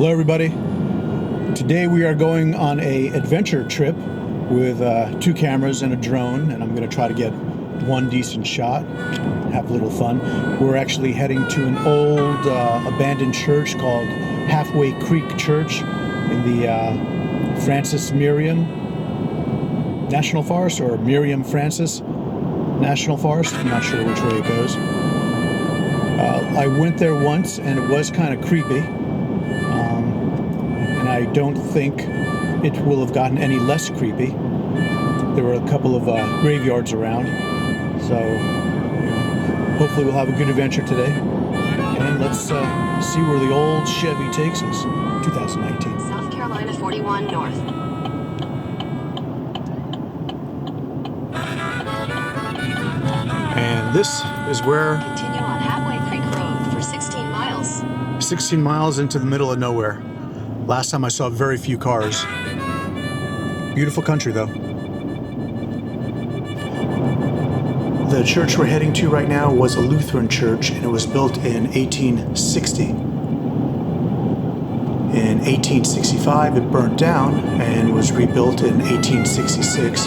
Hello everybody. Today we are going on a adventure trip with 2 cameras and a drone, and I'm going to try to get one decent shot, have a little fun. We're actually heading to an old abandoned church called Halfway Creek Church in the Francis Marion National Forest, or Miriam Francis National Forest. I'm not sure which way it goes. I went there once and it was kind of creepy, and I don't think it will have gotten any less creepy. There were a couple of graveyards around, so hopefully we'll have a good adventure today, and let's see where the old Chevy takes us. 2019. South Carolina 41 North. And this is where... Continue on Halfway Creek Road for 16 miles. 16 miles into the middle of nowhere. Last time I saw very few cars. Beautiful country though. The church we're heading to right now was a Lutheran church, and it was built in 1860. In 1865 it burnt down and was rebuilt in 1866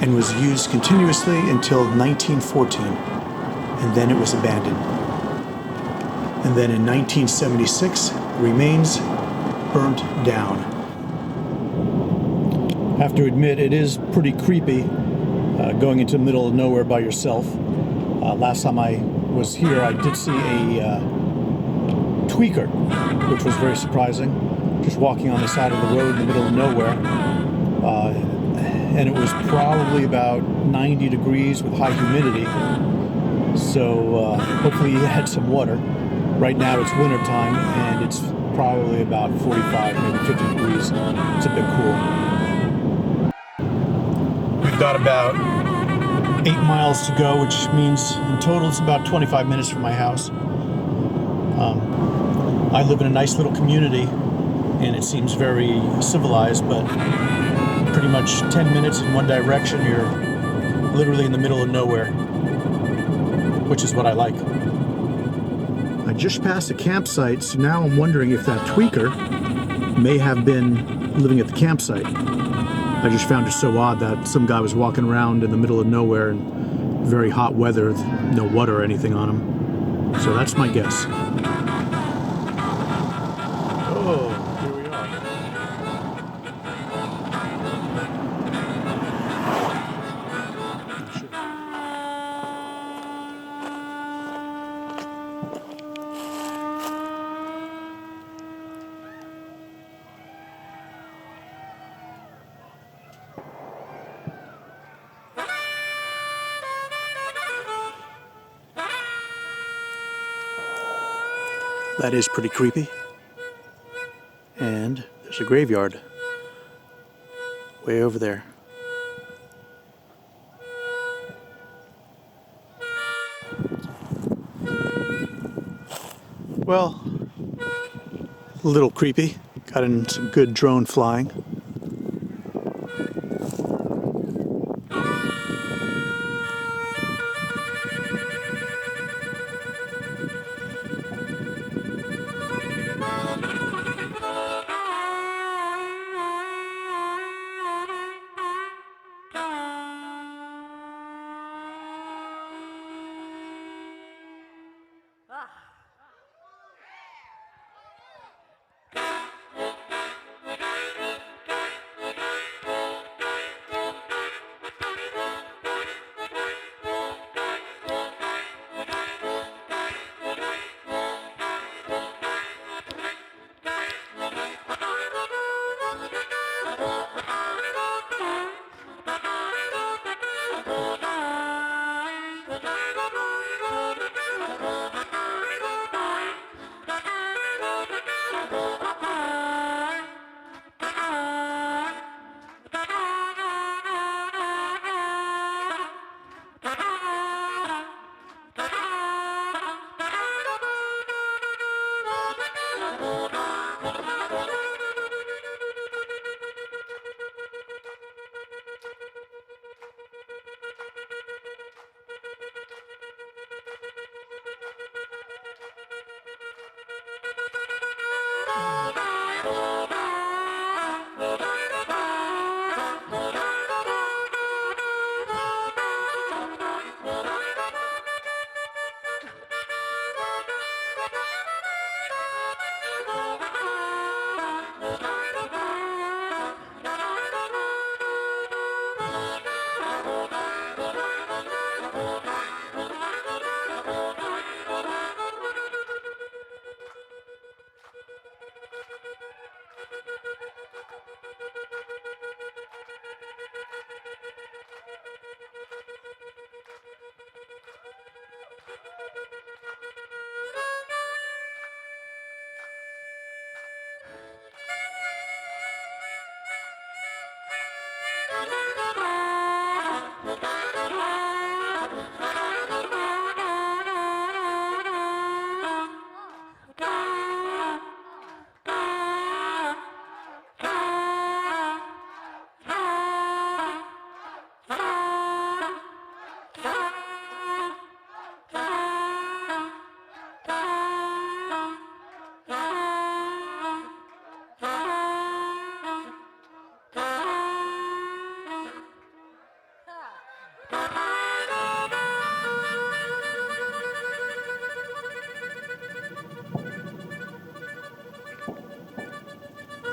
and was used continuously until 1914, and then it was abandoned. And then in 1976, remains burnt down. I have to admit, it is pretty creepy going into the middle of nowhere by yourself. Last time I was here, I did see a tweaker, which was very surprising, just walking on the side of the road in the middle of nowhere. And it was probably about 90 degrees with high humidity, so hopefully he had some water. Right now it's winter time and it's probably about 45, maybe 50 degrees. It's a bit cool. We've got about 8 miles to go, which means in total it's about 25 minutes from my house. I live in a nice little community and it seems very civilized, but pretty much 10 minutes in one direction, you're literally in the middle of nowhere, which is what I like. I just passed a campsite, so now I'm wondering if that tweaker may have been living at the campsite. I just found it so odd that some guy was walking around in the middle of nowhere in very hot weather, with no water or anything on him. So that's my guess. Oh, here we are. That is pretty creepy. And there's a graveyard way over there. Well, a little creepy. Got in some good drone flying.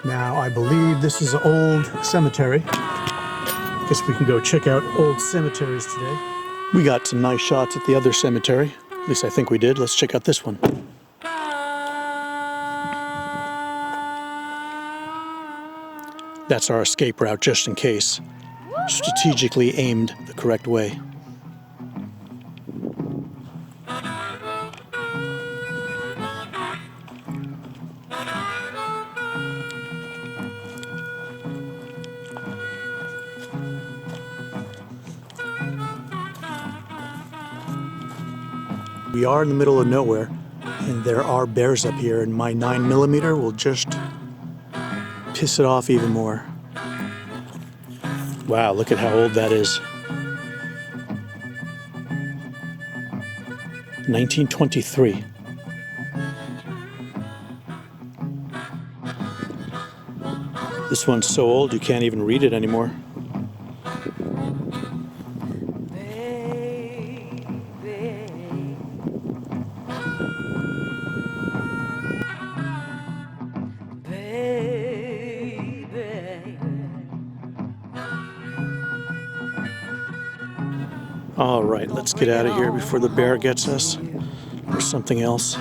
Now, I believe this is an old cemetery. Guess we can go check out old cemeteries today. We got some nice shots at the other cemetery. At least I think we did. Let's check out this one. That's our escape route, just in case. Strategically aimed the correct way. We are in the middle of nowhere, and there are bears up here, and my 9mm will just piss it off even more. Wow, look at how old that is. 1923. This one's so old you can't even read it anymore. All right, let's get out of here before the bear gets us or something else.